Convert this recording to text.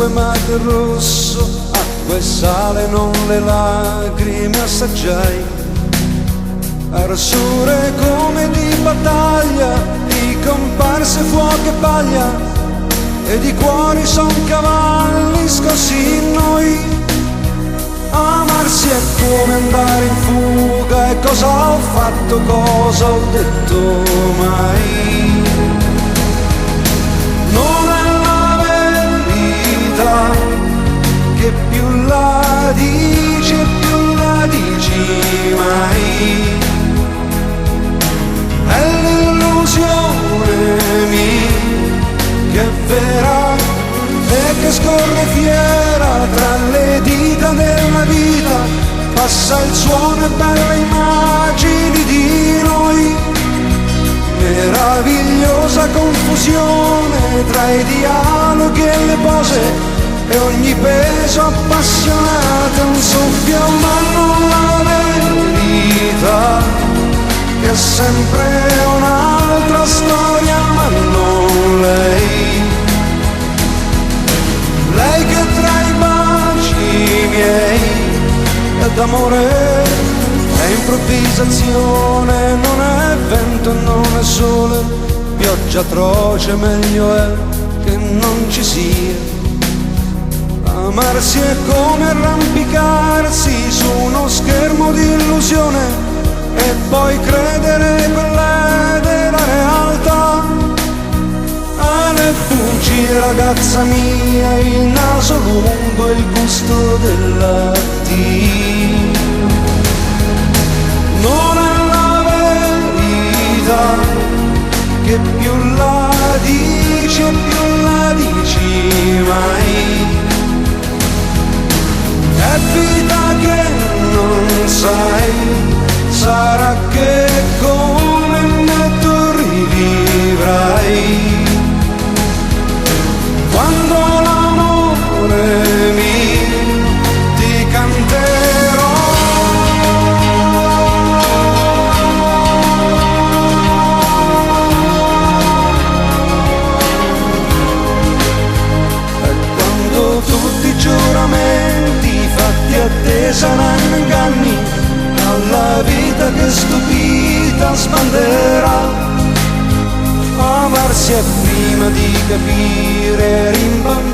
sangue ma del rosso, acqua e sale non le lacrime assaggiai. Arsure come di battaglia, di comparse fuoco e paglia, e di cuori son cavalli scossi in noi. Amarsi è come andare in fuga, e cosa ho fatto, cosa ho detto mai? Non è la verità, che più la dici e più la dici mai. È l'illusione mia che è vera e che scorre fiera tra le dita della vita, passa il suono e belle immagini di noi, meravigliosa confusione tra i dialoghi e le pose, e ogni peso appassionato è un soffio, ma non la verità, che è sempre un'altra storia, ma non lei. Lei che tra i baci miei è d'amore, è improvvisazione, non è vento, non è sole, pioggia atroce, meglio è che non ci sia. Amarsi è come arrampicarsi su uno schermo di illusione e poi credere quella della realtà. Ne fuggi ragazza mia, il naso lungo e il gusto della tea. Non è la verità, che più la dici e più la dici mai. È vita che non sai, sarà che come me tu rivivrai. Quando l'amore mio ti canterò, e quando tutti i giuramenti fatti a te saranno inganni, alla vita che stupita sbanderà. Amarsi è prima di capire, rimbambire